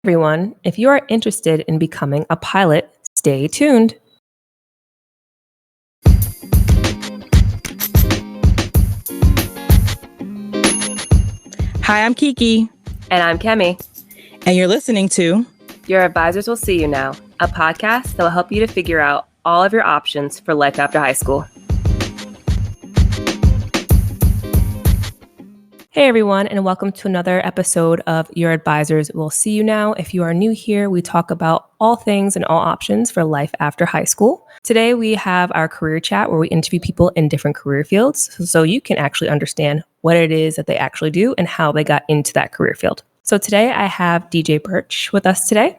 Everyone, if you are interested in becoming a pilot, stay tuned. Hi, I'm Kiki. And I'm Kemi. And you're listening to Your Advisors Will See You Now, a podcast that will help you to figure out all of your options for life after high school. Hey everyone, and welcome to another episode of Your Advisors Will See You Now. If you are new here, we talk about all things and all options for life after high school. Today we have our career chat where we interview people in different career fields so you can actually understand what it is that they actually do and how they got into that career field. So today I have DJ Birch with us today.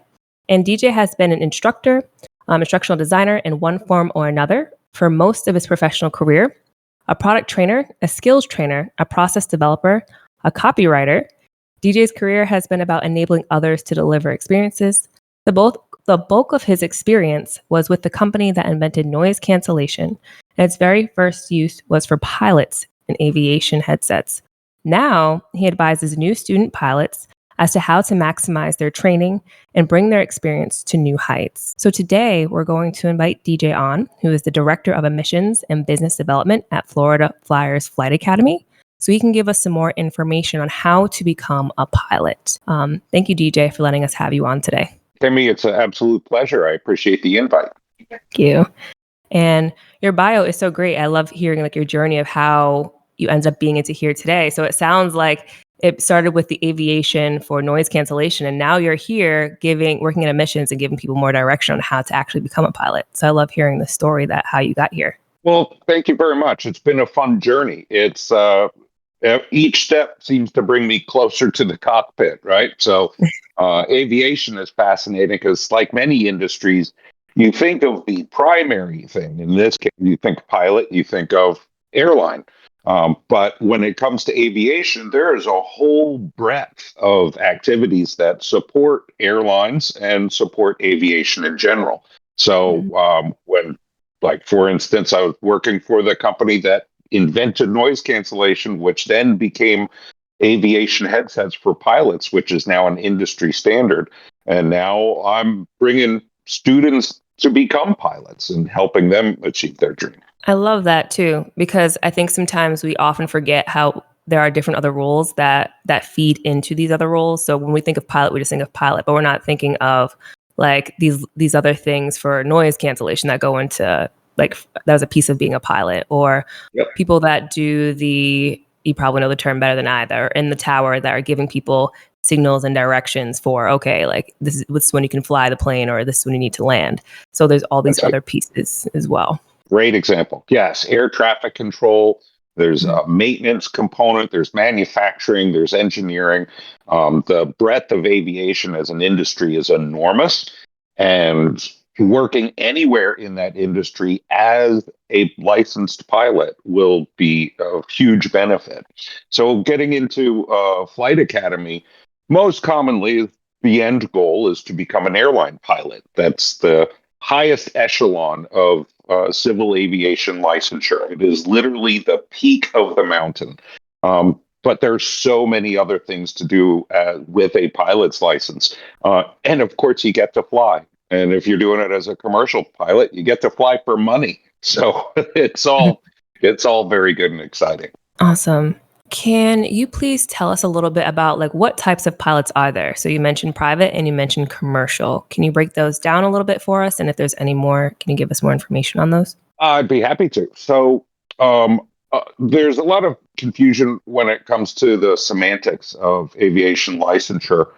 And DJ has been an instructor, instructional designer in one form or another for most of his professional career. A product trainer, a skills trainer, a process developer, a copywriter. DJ's career has been about enabling others to deliver experiences. The bulk of his experience was with the company that invented noise cancellation, and its very first use was for pilots in aviation headsets. Now, he advises new student pilots as to how to maximize their training and bring their experience to new heights. So today, we're going to invite DJ on, who is the Director of Admissions and Business Development at Florida Flyers Flight Academy, so he can give us some more information on how to become a pilot. Thank you, DJ, for letting us have you on today. Kemi, it's an absolute pleasure. I appreciate the invite. Thank you. And your bio is so great. I love hearing your journey of how you end up being into here today. So it sounds like it started with the aviation for noise cancellation, and now you're here working in admissions and giving people more direction on how to actually become a pilot. So I love hearing the story how you got here. Well, thank you very much. It's been a fun journey. It's each step seems to bring me closer to the cockpit, right? So aviation is fascinating because, like many industries, you think of the primary thing. In this case, you think pilot, you think of airline. But when it comes to aviation, there is a whole breadth of activities that support airlines and support aviation in general. So for instance, I was working for the company that invented noise cancellation, which then became aviation headsets for pilots, which is now an industry standard. And now I'm bringing students to become pilots and helping them achieve their dream. I love that too, because I think sometimes we often forget how there are different other roles that feed into these other roles. So when we think of pilot, we just think of pilot, but we're not thinking of these other things for noise cancellation that go into that was a piece of being a pilot, or people that do you probably know the term better than I, that are in the tower that are giving people signals and directions for, this is when you can fly the plane, or this is when you need to land. So there's all these other pieces as well. Great example. Yes, air traffic control. There's a maintenance component. There's manufacturing. There's engineering. The breadth of aviation as an industry is enormous. And working anywhere in that industry as a licensed pilot will be a huge benefit. So getting into flight academy, most commonly, the end goal is to become an airline pilot. That's the highest echelon of civil aviation licensure. It is literally the peak of the mountain. But there's so many other things to do with a pilot's license. And of course, you get to fly. And if you're doing it as a commercial pilot, you get to fly for money. So it's all very good and exciting. Awesome. Can you please tell us a little bit about what types of pilots are there? So you mentioned private and you mentioned commercial. Can you break those down a little bit for us? And if there's any more, can you give us more information on those? I'd be happy to. So there's a lot of confusion when it comes to the semantics of aviation licensure.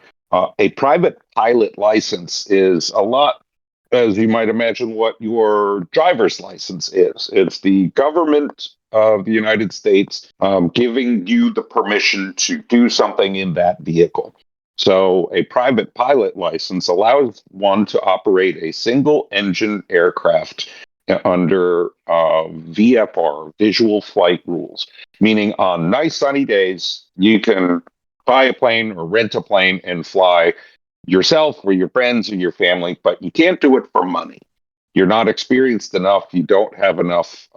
A private pilot license is a lot, as you might imagine, what your driver's license is. It's the government of the United States giving you the permission to do something in that vehicle. So a private pilot license allows one to operate a single engine aircraft under VFR, visual flight rules, meaning on nice sunny days, you can buy a plane or rent a plane and fly yourself or your friends or your family, but you can't do it for money. You're not experienced enough. You don't have enough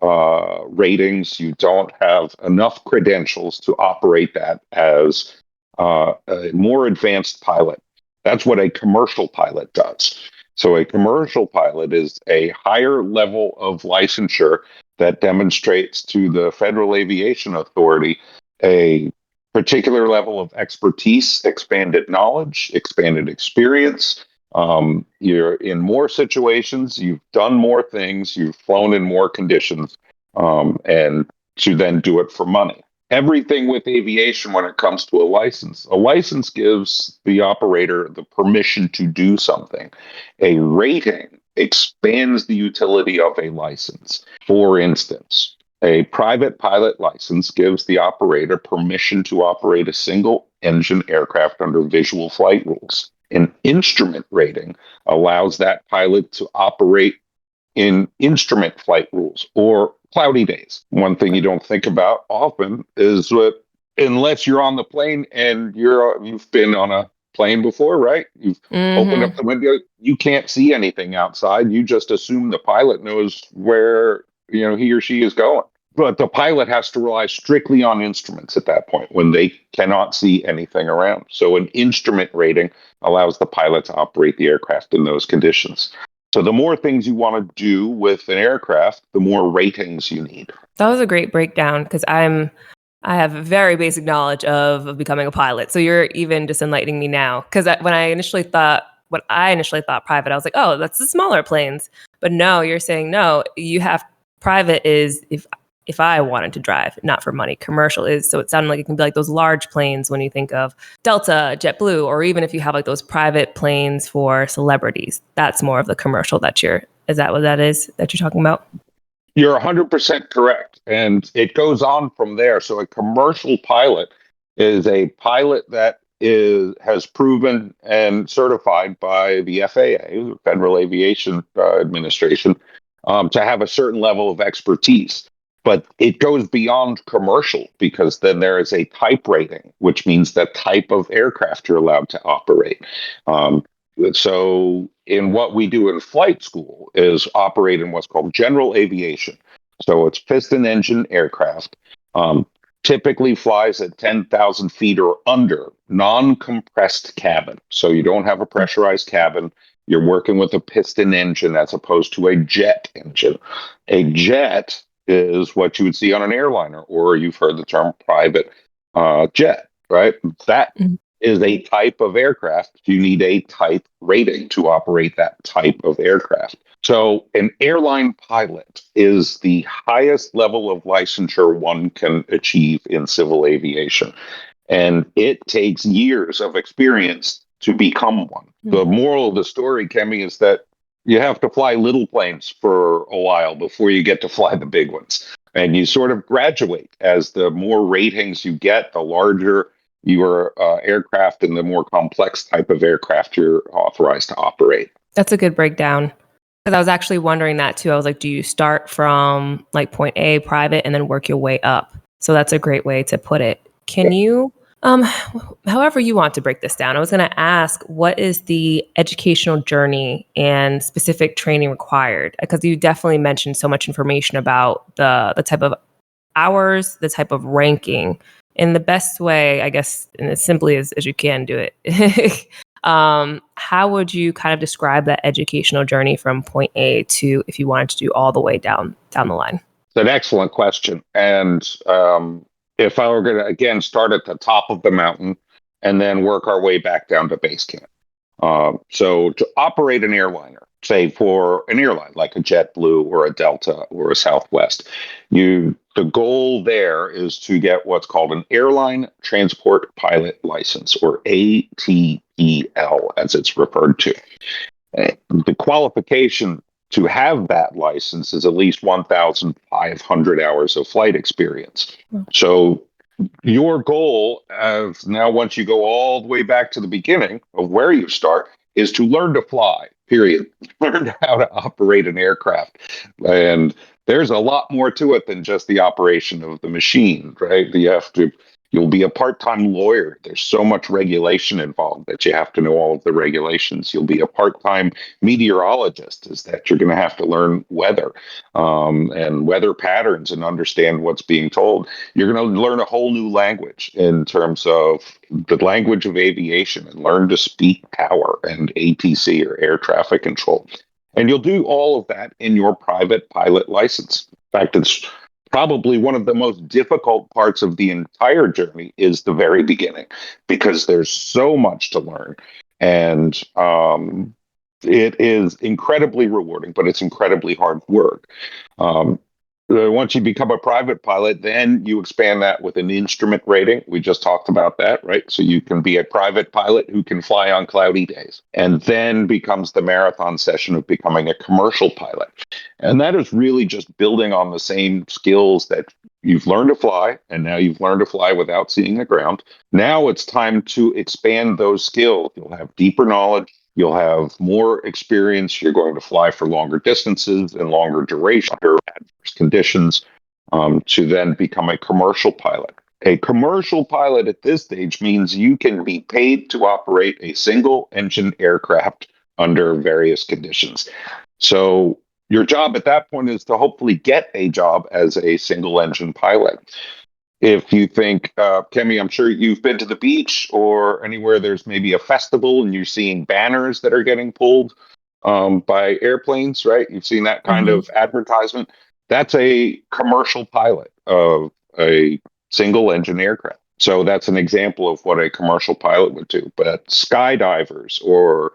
ratings. You don't have enough credentials to operate that as a more advanced pilot. That's what a commercial pilot does. So a commercial pilot is a higher level of licensure that demonstrates to the Federal Aviation Authority a particular level of expertise, expanded knowledge, expanded experience. You're in more situations, you've done more things, you've flown in more conditions, and to then do it for money. Everything with aviation, when it comes to a license gives the operator the permission to do something. A rating expands the utility of a license. For instance, a private pilot license gives the operator permission to operate a single engine aircraft under visual flight rules. An instrument rating allows that pilot to operate in instrument flight rules or cloudy days. One thing you don't think about often is that unless you're on the plane and you've been on a plane before, right? You've opened up the window, you can't see anything outside. You just assume the pilot knows where he or she is going. But the pilot has to rely strictly on instruments at that point when they cannot see anything around. So an instrument rating allows the pilot to operate the aircraft in those conditions. So the more things you want to do with an aircraft, the more ratings you need. That was a great breakdown because I have very basic knowledge of becoming a pilot. So you're even just enlightening me now. Because when I initially thought private, I was like, oh, that's the smaller planes. But no, you're saying no. You have private is if I wanted to drive, not for money. Commercial is, so it sounded like it can be like those large planes when you think of Delta, JetBlue, or even if you have like those private planes for celebrities. That's more of the commercial is that what that is that you're talking about? You're 100% correct. And it goes on from there. So a commercial pilot is a pilot that has proven and certified by the FAA, the Federal Aviation Administration, to have a certain level of expertise. But it goes beyond commercial because then there is a type rating, which means the type of aircraft you're allowed to operate. So in what we do in flight school is operate in what's called general aviation. So it's piston engine aircraft, typically flies at 10,000 feet or under, non-compressed cabin. So you don't have a pressurized cabin. You're working with a piston engine as opposed to a jet engine. A jet is what you would see on an airliner, or you've heard the term private jet, right? That is a type of aircraft. You need a type rating to operate that type of aircraft. So an airline pilot is the highest level of licensure one can achieve in civil aviation. And it takes years of experience to become one. The moral of the story, Kemi, is that you have to fly little planes for a while before you get to fly the big ones. And you sort of graduate as the more ratings you get, the larger your aircraft and the more complex type of aircraft you're authorized to operate. That's a good breakdown. Because I was actually wondering that too. I was like, do you start from like point A, private, and then work your way up? So that's a great way to put it. Can you, however you want to break this down, I was going to ask, what is the educational journey and specific training required? Because you definitely mentioned so much information about the type of hours, the type of ranking, in the best way, I guess, and as simply as you can do it. How would you kind of describe that educational journey from point A to if you wanted to do all the way down the line? It's an excellent question. And if I were going to, again, start at the top of the mountain and then work our way back down to base camp. So to operate an airliner, say for an airline like a JetBlue or a Delta or a Southwest, the goal there is to get what's called an Airline Transport Pilot License, or ATPL, as it's referred to. The qualification to have that license is at least 1,500 hours of flight experience. So your goal now, once you go all the way back to the beginning of where you start, is to learn to fly, period. Learn how to operate an aircraft. And there's a lot more to it than just the operation of the machine, right? You have to You'll be a part-time lawyer. There's so much regulation involved that you have to know all of the regulations. You'll be a part-time meteorologist, is that you're going to have to learn weather and weather patterns and understand what's being told. You're going to learn a whole new language in terms of the language of aviation and learn to speak power and ATC, or air traffic control. And you'll do all of that in your private pilot license. In fact, it's probably one of the most difficult parts of the entire journey is the very beginning, because there's so much to learn. And it is incredibly rewarding, but it's incredibly hard work. Once you become a private pilot, then you expand that with an instrument rating. We just talked about that, right? So you can be a private pilot who can fly on cloudy days, and then becomes the marathon session of becoming a commercial pilot. And that is really just building on the same skills that you've learned to fly, and now you've learned to fly without seeing the ground. Now it's time to expand those skills. You'll have deeper knowledge. You'll have more experience. You're going to fly for longer distances and longer duration under adverse conditions, to then become a commercial pilot. A commercial pilot at this stage means you can be paid to operate a single engine aircraft under various conditions. So your job at that point is to hopefully get a job as a single engine pilot. If you think, Kemi, I'm sure you've been to the beach or anywhere there's maybe a festival and you're seeing banners that are getting pulled by airplanes, right? You've seen that kind of advertisement. That's a commercial pilot of a single engine aircraft. So that's an example of what a commercial pilot would do. But skydivers or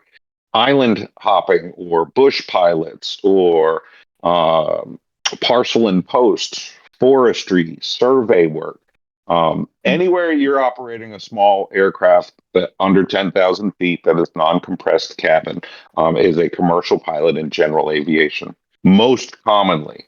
island hopping or bush pilots or parcel and post, forestry, survey work. Anywhere you're operating a small aircraft that under 10,000 feet that is non-compressed cabin is a commercial pilot in general aviation. Most commonly,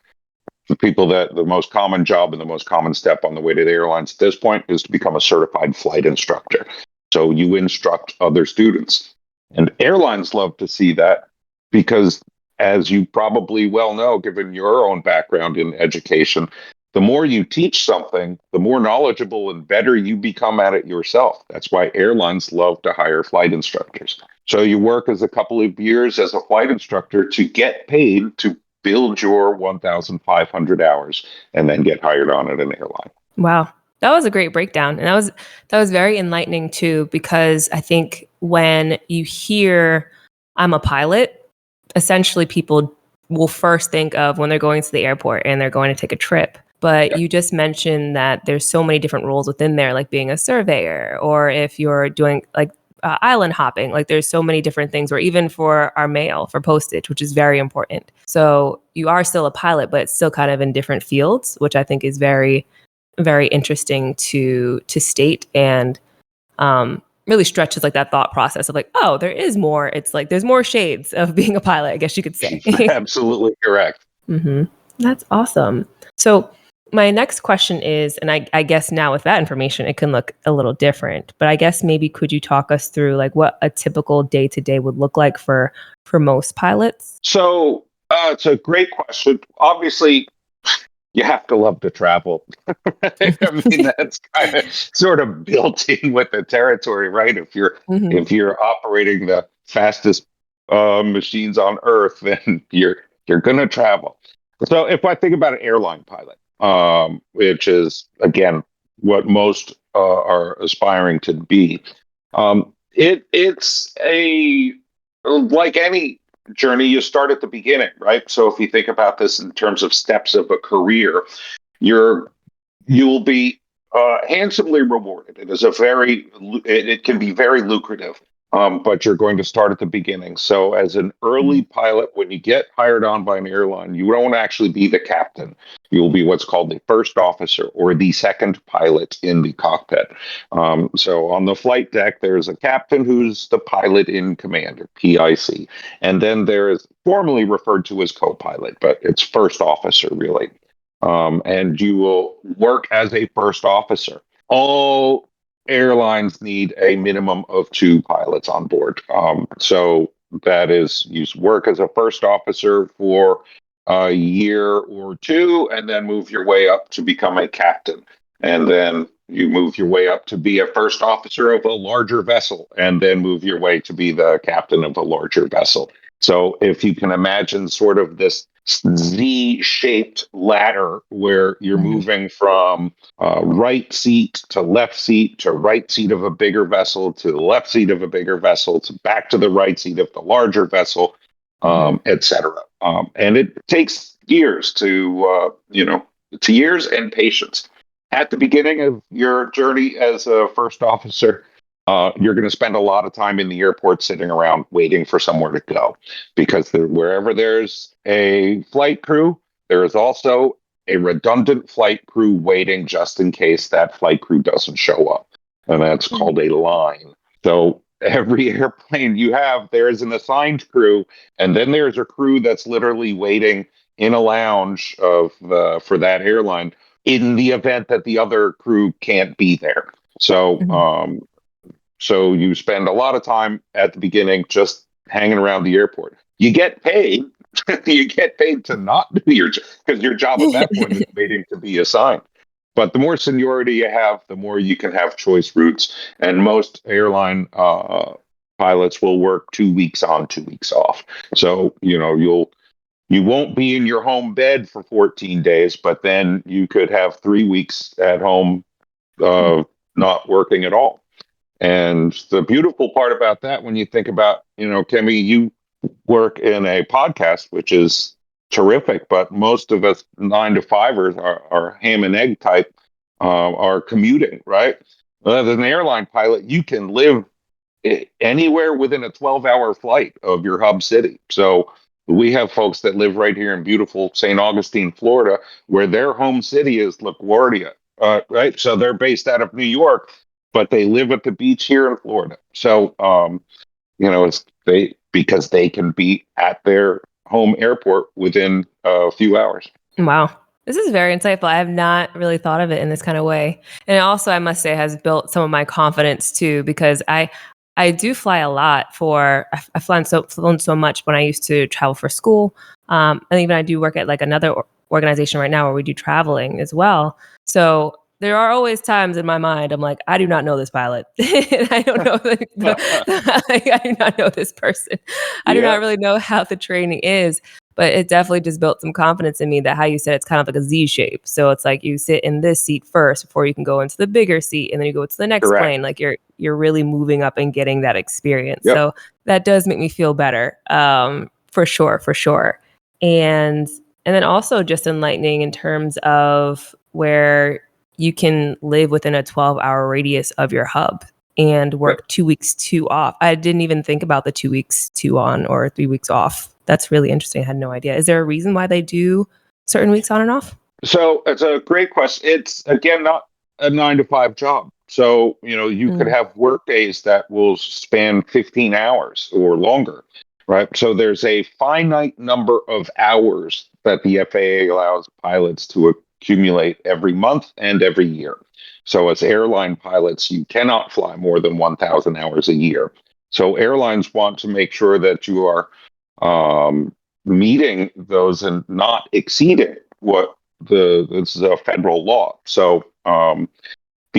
the most common job and the most common step on the way to the airlines at this point is to become a certified flight instructor. So you instruct other students. And airlines love to see that because, as you probably well know, given your own background in education, the more you teach something, the more knowledgeable and better you become at it yourself. That's why airlines love to hire flight instructors. So you work as a couple of years as a flight instructor to get paid to build your 1,500 hours and then get hired on at an airline. Wow. That was a great breakdown. And that was very enlightening too, because I think when you hear I'm a pilot, essentially people will first think of when they're going to the airport and they're going to take a trip. But you just mentioned that there's so many different roles within there, like being a surveyor, or if you're doing like island hopping, like there's so many different things, or even for our mail, for postage, which is very important. So you are still a pilot, but it's still kind of in different fields, which I think is very, very interesting to state, and really stretches like that thought process of like, oh, there is more. It's like there's more shades of being a pilot, I guess you could say. Absolutely correct. Mm-hmm. That's awesome. So my next question is, and I guess now with that information, it can look a little different, but I guess maybe could you talk us through like what a typical day-to-day would look like for most pilots? So it's a great question. Obviously, you have to love to travel. I mean, that's kind of sort of built in with the territory, right? If you're operating the fastest machines on Earth, then you're going to travel. So if I think about an airline pilot, which is again what most are aspiring to be, it's a like any journey, you start at the beginning, right? So if you think about this in terms of steps of a career, you'll be handsomely rewarded. It can be very lucrative, but you're going to start at the beginning. So as an early pilot, when you get hired on by an airline, you won't actually be the captain. You'll be what's called the first officer or the second pilot in the cockpit. So on the flight deck, there's a captain who's the pilot in command, or PIC. And then there is formally referred to as co-pilot, but it's first officer, really. And you will work as a first officer. All airlines need a minimum of 2 pilots on board. So that is, you work as a first officer for a year or 2, and then move your way up to become a captain. And then you move your way up to be a first officer of a larger vessel, and then move your way to be the captain of a larger vessel. So if you can imagine sort of this Z-shaped ladder where you're moving from right seat to left seat to right seat of a bigger vessel to the left seat of a bigger vessel to back to the right seat of the larger vessel, etc. And it takes years to years and patience. At the beginning of your journey as a first officer, you're going to spend a lot of time in the airport sitting around waiting for somewhere to go, because wherever there's a flight crew, there is also a redundant flight crew waiting just in case that flight crew doesn't show up. And that's called a line. So every airplane you have, there is an assigned crew, and then there's a crew that's literally waiting in a lounge for that airline in the event that the other crew can't be there. So you spend a lot of time at the beginning just hanging around the airport. You get paid. You get paid to not do your job, because your job at that point is waiting to be assigned. But the more seniority you have, the more you can have choice routes. And most airline pilots will work 2 weeks on, 2 weeks off. So you won't be in your home bed for 14 days, but then you could have 3 weeks at home not working at all. And the beautiful part about that, when you think about, Kemi, you work in a podcast, which is terrific, but most of us 9-to-5ers are ham and egg type, are commuting, right? As an airline pilot, you can live anywhere within a 12-hour flight of your hub city. So we have folks that live right here in beautiful St. Augustine, Florida, where their home city is LaGuardia, right? So they're based out of New York, but they live at the beach here in Florida. So, it's because they can be at their home airport within a few hours. Wow. This is very insightful. I have not really thought of it in this kind of way. And also, I must say, has built some of my confidence too, because I do fly a lot I've flown so much when I used to travel for school. And even I do work at like another organization right now where we do traveling as well. So there are always times in my mind, I'm like, I do not know this pilot. I don't know. I do not know this person. I do not really know how the training is. But it definitely just built some confidence in me that, how you said, it's kind of like a Z shape. So it's like you sit in this seat first before you can go into the bigger seat, and then you go to the next plane. Like you're really moving up and getting that experience. Yep. So that does make me feel better, for sure. And then also just enlightening in terms of where you can live within a 12-hour radius of your hub and work 2 weeks 2 off. I didn't even think about the 2 weeks 2 on or 3 weeks off. That's really interesting. I had no idea. Is there a reason why they do certain weeks on and off? So it's a great question. It's, again, not a 9-to-5 job. So, you could have work days that will span 15 hours or longer, right? So there's a finite number of hours that the FAA allows pilots to accumulate every month and every year. So as airline pilots, you cannot fly more than 1,000 hours a year. So airlines want to make sure that you are meeting those and not exceeding what this is a federal law. So the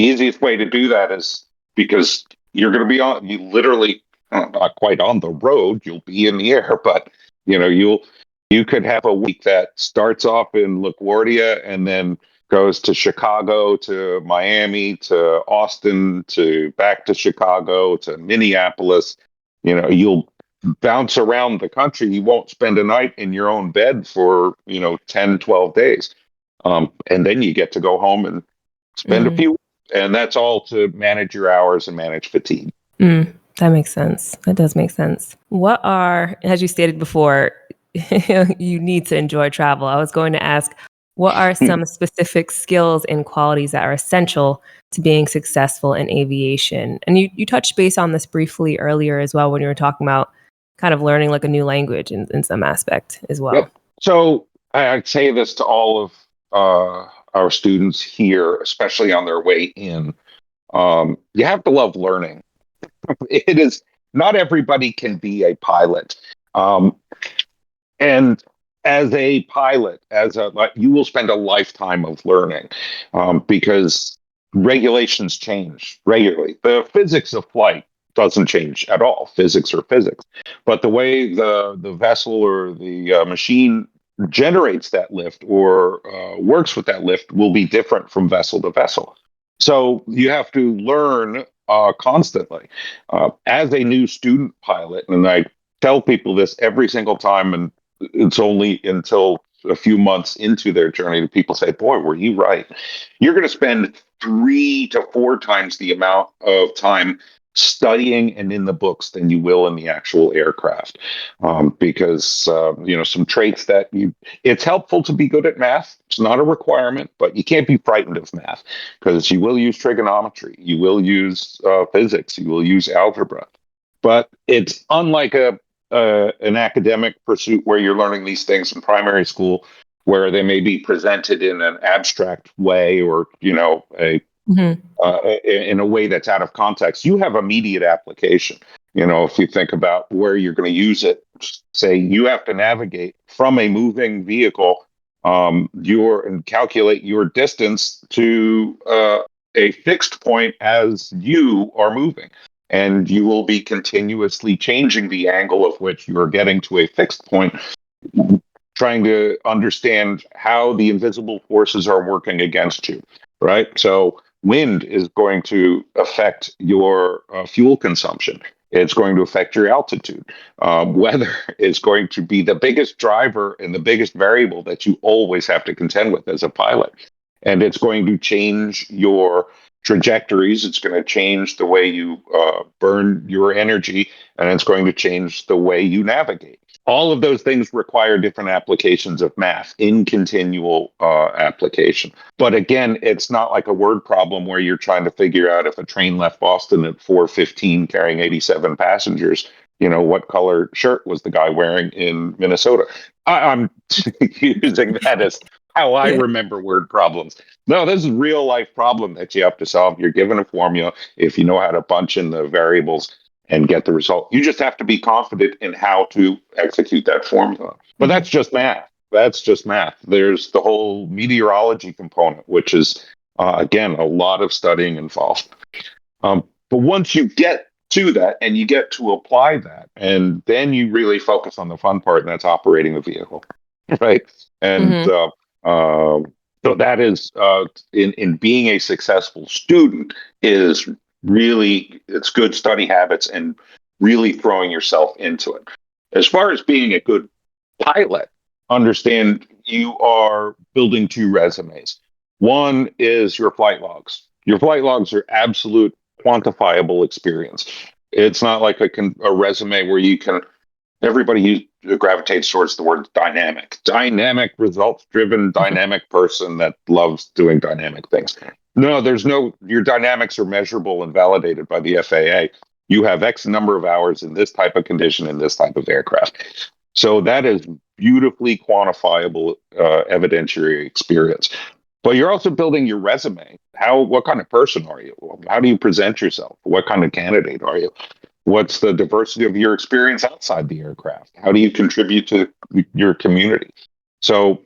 easiest way to do that is, because you're going to be you literally not quite on the road, you'll be in the air, but you could have a week that starts off in LaGuardia and then goes to Chicago, to Miami, to Austin, to back to Chicago, to Minneapolis. You'll bounce around the country. You won't spend a night in your own bed for 10, 12 days. And then you get to go home and spend a few, and that's all to manage your hours and manage fatigue. That makes sense. That does make sense. What are, as you stated before, you need to enjoy travel. I was going to ask, what are some specific skills and qualities that are essential to being successful in aviation? And you touched base on this briefly earlier as well, when you were talking about kind of learning like a new language in some aspect as well. Yep. So I'd say this to all of our students here, especially on their way in. You have to love learning. It is, not everybody can be a pilot. And as a pilot, you will spend a lifetime of learning, because regulations change regularly. The physics of flight doesn't change at all. Physics are physics, but the way the vessel or the machine generates that lift or works with that lift will be different from vessel to vessel. So you have to learn constantly. As a new student pilot, and I tell people this every single time, and it's only until a few months into their journey that people say, "Boy, were you right?" You're going to spend 3 to 4 times the amount of time studying and in the books than you will in the actual aircraft, because some traits that it's helpful to be good at math. It's not a requirement, but you can't be frightened of math because you will use trigonometry, you will use physics, you will use algebra, but it's unlike an academic pursuit where you're learning these things in primary school, where they may be presented in an abstract way or in a way that's out of context. You have immediate application. If you think about where you're going to use it, say you have to navigate from a moving vehicle, and calculate your distance to a fixed point as you are moving. And you will be continuously changing the angle of which you are getting to a fixed point, trying to understand how the invisible forces are working against you, right? So wind is going to affect your fuel consumption. It's going to affect your altitude. Weather is going to be the biggest driver and the biggest variable that you always have to contend with as a pilot. And it's going to change your trajectories. It's going to change the way you burn your energy, and it's going to change the way you navigate. All of those things require different applications of math in continual application. But again, it's not like a word problem where you're trying to figure out if a train left Boston at 4:15 carrying 87 passengers, what color shirt was the guy wearing in Minnesota. I'm using that as how I remember word problems. No, this is a real life problem that you have to solve. You're given a formula. If you know how to bunch in the variables and get the result, you just have to be confident in how to execute that formula. But that's just math. That's just math. There's the whole meteorology component, which is, again, a lot of studying involved. But once you get to that and you get to apply that, and then you really focus on the fun part, and that's operating the vehicle, right? And so that is in being a successful student is really, it's good study habits and really throwing yourself into it. As far as being a good pilot, understand you are building 2 resumes. One is your flight logs. Your flight logs are absolute quantifiable experience. It's not like a resume where you can, everybody gravitates towards the word dynamic. Dynamic, results driven, dynamic person that loves doing dynamic things. No, your dynamics are measurable and validated by the FAA. You have X number of hours in this type of condition in this type of aircraft. So that is beautifully quantifiable evidentiary experience. But you're also building your resume. What kind of person are you? How do you present yourself? What kind of candidate are you? What's the diversity of your experience outside the aircraft? How do you contribute to your community? So,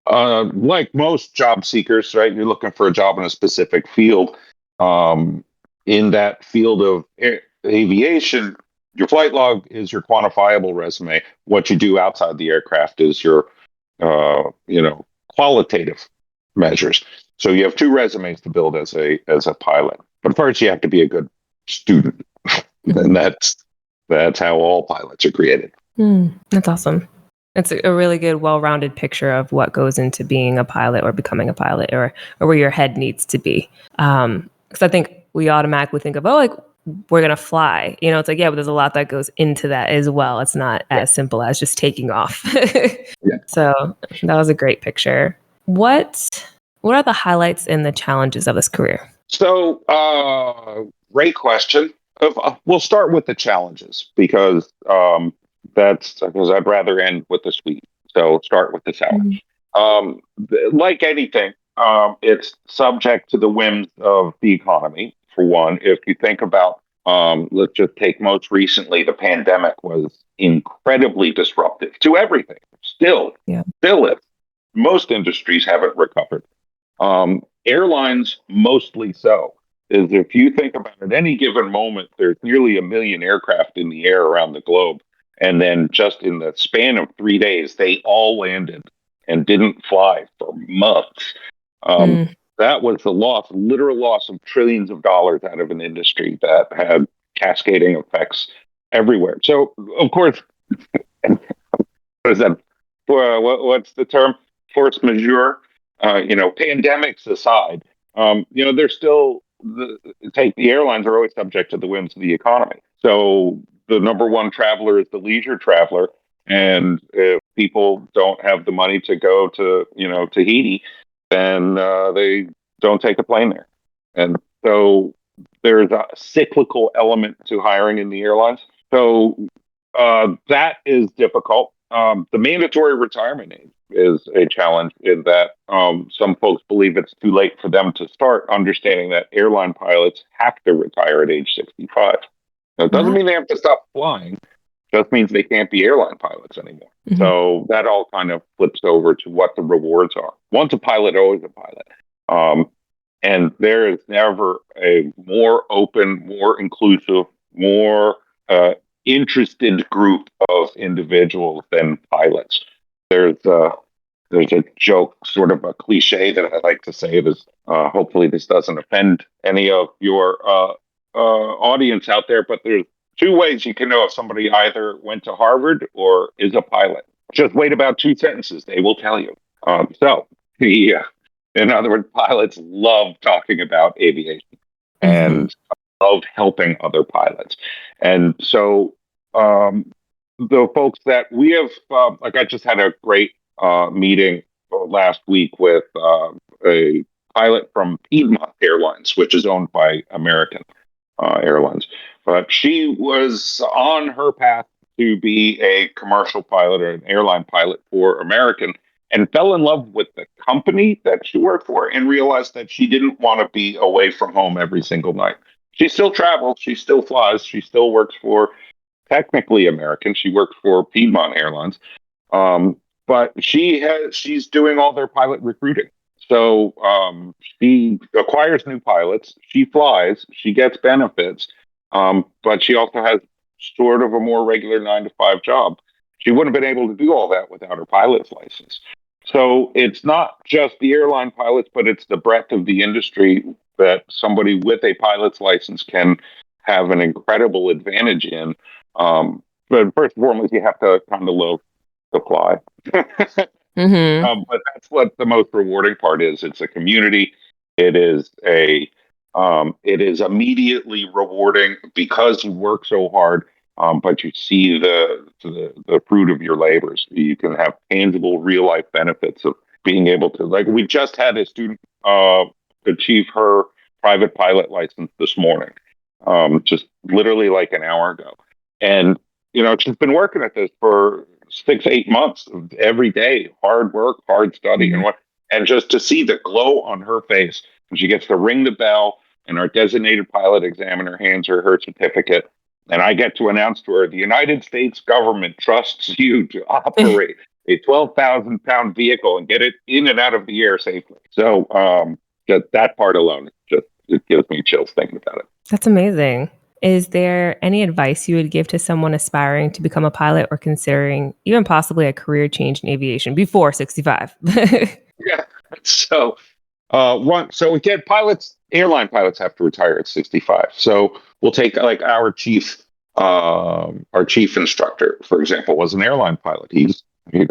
like most job seekers, right, you're looking for a job in a specific field. In that field of aviation, your flight log is your quantifiable resume. What you do outside the aircraft is your, qualitative measures. So you have 2 resumes to build as a pilot. But first, you have to be a good student, and that's how all pilots are created. That's awesome. It's a really good, well-rounded picture of what goes into being a pilot or becoming a pilot, or where your head needs to be. Because I think we automatically think of, we're going to fly. It's like, but there's a lot that goes into that as well. It's not as simple as just taking off. So that was a great picture. What are the highlights and the challenges of this career? So, great question. We'll start with the challenges because I'd rather end with the sweet. So start with the challenge. Like anything, it's subject to the whims of the economy. For one, if you think about, let's just take most recently, the pandemic was incredibly disruptive to everything. Still is. Most industries haven't recovered. Airlines mostly so. Is if you think about it, at any given moment, there's nearly 1 million aircraft in the air around the globe. And then just in the span of 3 days, they all landed and didn't fly for months. Um, Mm. that was the loss, literal loss of trillions of dollars out of an industry that had cascading effects everywhere. So, of course, what is that? What's the term? Force majeure. Pandemics aside, there's still take the airlines are always subject to the whims of the economy. So the number one traveler is the leisure traveler, and if people don't have the money to go to Tahiti, then they don't take a plane there, and so there's a cyclical element to hiring in the airlines. So that is difficult. The mandatory retirement age is a challenge in that some folks believe it's too late for them to start understanding that airline pilots have to retire at age 65. Now, it doesn't Wow. mean they have to stop flying, it just means they can't be airline pilots anymore. Mhm. So that all kind of flips over to what the rewards are. Once a pilot, always a pilot. And there is never a more open, more inclusive, more interested group of individuals than pilots. There's a joke, sort of a cliche that I like to say. It is hopefully this doesn't offend any of your audience out there, but there's two ways you can know if somebody either went to Harvard or is a pilot. Just wait about 2 sentences; they will tell you. Yeah, in other words, pilots love talking about aviation Mhm. and love helping other pilots. And so the folks that we have, like I just had a great meeting last week with a pilot from Piedmont Airlines, which is owned by American Airlines. But she was on her path to be a commercial pilot or an airline pilot for American and fell in love with the company that she worked for and realized that she didn't want to be away from home every single night. She still travels, she still flies, she still works for technically American. She works for Piedmont Airlines, but she's doing all their pilot recruiting. So she acquires new pilots, she flies, she gets benefits, but she also has sort of a more regular 9 to 5 job. She wouldn't have been able to do all that without her pilot's license. So it's not just the airline pilots, but it's the breadth of the industry that somebody with a pilot's license can have an incredible advantage in. But first and foremost, you have to kind of love to fly. Mhm. But that's what the most rewarding part is. It's a community. It is it is immediately rewarding because you work so hard, but you see the fruit of your labors. You can have tangible, real life benefits of being able to. Like we just had a student achieve her private pilot license this morning, just literally like an hour ago, and she's been working at this for 6, 8 months of every day, hard work, hard study, Mhm. and just to see the glow on her face when she gets to ring the bell and our designated pilot examiner hands her certificate, and I get to announce to her, the United States government trusts you to operate a 12,000-pound vehicle and get it in and out of the air safely. So just that part alone, just it gives me chills thinking about it. That's amazing. Is there any advice you would give to someone aspiring to become a pilot or considering even possibly a career change in aviation before 65? Yeah. So so again, airline pilots have to retire at 65. So we'll take like our chief instructor, for example, was an airline pilot.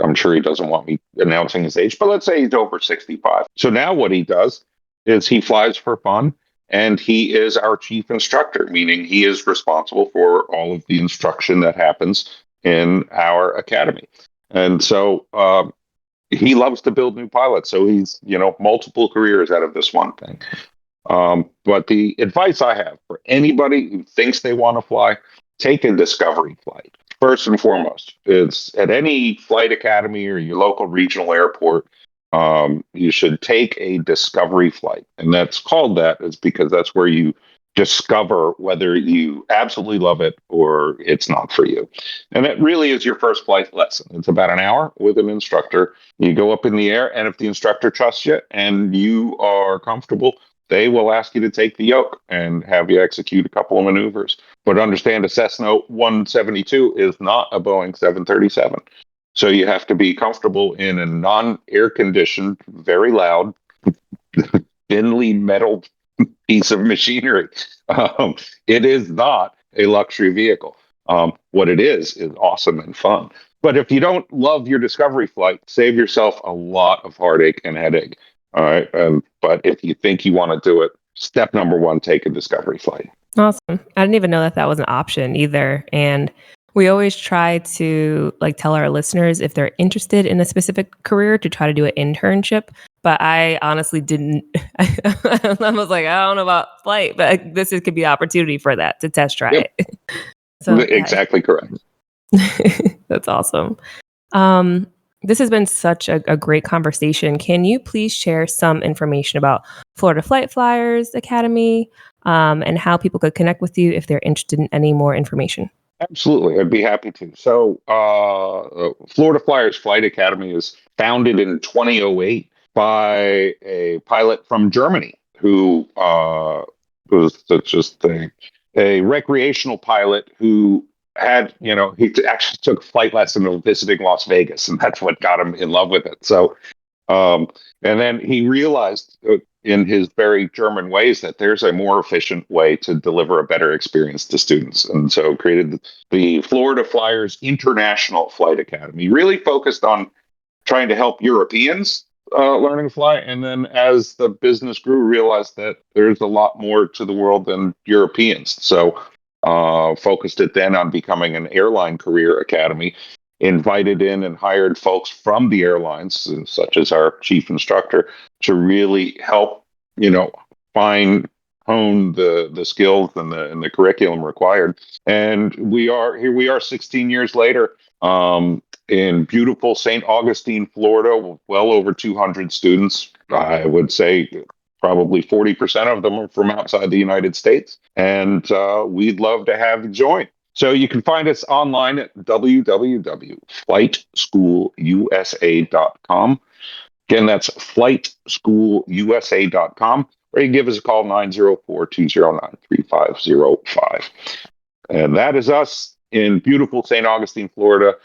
I'm sure he doesn't want me announcing his age, but let's say he's over 65. So now what he does is he flies for fun and he is our chief instructor, meaning he is responsible for all of the instruction that happens in our academy. And so he loves to build new pilots. So he's, multiple careers out of this one thing. But the advice I have for anybody who thinks they want to fly, take a discovery flight. First and foremost, it's at any flight academy or your local regional airport. You should take a discovery flight, and that's called that is because that's where you discover whether you absolutely love it or it's not for you. And it really is your first flight lesson. It's about an hour with an instructor. You go up in the air, and if the instructor trusts you and you are comfortable, they will ask you to take the yoke and have you execute a couple of maneuvers. But understand, a Cessna 172 is not a Boeing 737. So you have to be comfortable in a non-air conditioned, very loud, thinly metal piece of machinery. It is not a luxury vehicle. What it is awesome and fun. But if you don't love your discovery flight, save yourself a lot of heartache and headache. All right. But if you think you want to do it, step number one, take a discovery flight. Awesome. I didn't even know that was an option either. And we always try to tell our listeners, if they're interested in a specific career, to try to do an internship. But I honestly didn't. I was like, I don't know about flight, but this could be an opportunity for that, to test drive it. So exactly correct. That's awesome. This has been such a great conversation. Can you please share some information about Florida Flight Flyers Academy, and how people could connect with you if they're interested in any more information? Absolutely. I'd be happy to. So Florida Flyers Flight Academy is founded in 2008 by a pilot from Germany who was just a recreational pilot who had, he actually took flight lesson of visiting Las Vegas, and that's what got him in love with it. So, and then he realized in his very German ways that there's a more efficient way to deliver a better experience to students. And so created the Florida Flyers International Flight Academy, really focused on trying to help Europeans learning to fly. And then as the business grew, realized that there's a lot more to the world than Europeans. So focused it then on becoming an airline career academy, invited in and hired folks from the airlines, such as our chief instructor, to really help, hone the skills and the curriculum required. And we are 16 years later, in beautiful St. Augustine, Florida, well over 200 students. I would say probably 40% of them are from outside the United States. And we'd love to have you join. So you can find us online at www.flightschoolusa.com. Again, that's flightschoolusa.com, or you can give us a call, 904-209-3505. And that is us in beautiful St. Augustine, Florida.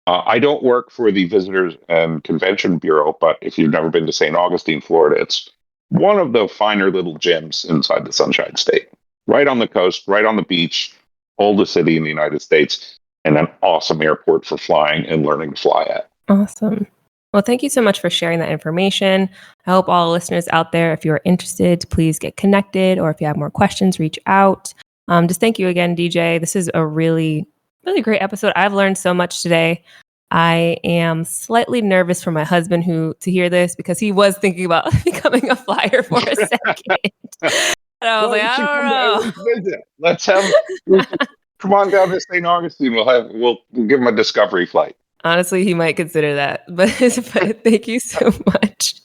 I don't work for the Visitors and Convention Bureau, but if you've never been to St. Augustine, Florida, it's one of the finer little gems inside the Sunshine State. Right on the coast, right on the beach, oldest city in the United States, and an awesome airport for flying and learning to fly at. Awesome. Well, thank you so much for sharing that information. I hope all listeners out there, if you're interested, please get connected, or if you have more questions, reach out. Just thank you again, DJ. This is a really, really great episode. I've learned so much today. I am slightly nervous for my husband to hear this, because he was thinking about becoming a flyer for a second. And I was I don't know. Let's have come on down to St. Augustine. We'll give him a discovery flight. Honestly, he might consider that. But thank you so much.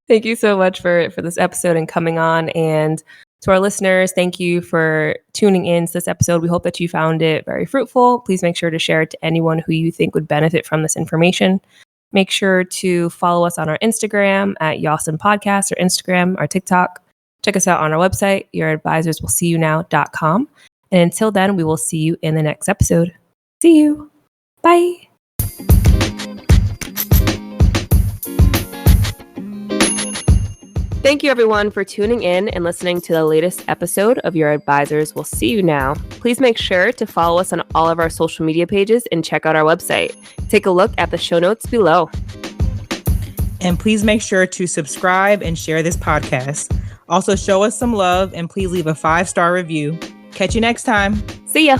Thank you so much for this episode and coming on. And to our listeners, thank you for tuning in to this episode. We hope that you found it very fruitful. Please make sure to share it to anyone who you think would benefit from this information. Make sure to follow us on our Instagram at Yawson Podcast, or Instagram, or TikTok. Check us out on our website, youradvisorswillseeyounow.com. And until then, we will see you in the next episode. See you. Bye. Thank you, everyone, for tuning in and listening to the latest episode of Your Advisors Will See You Now. Please make sure to follow us on all of our social media pages and check out our website. Take a look at the show notes below. And please make sure to subscribe and share this podcast. Also, show us some love and please leave a 5-star review. Catch you next time. See ya.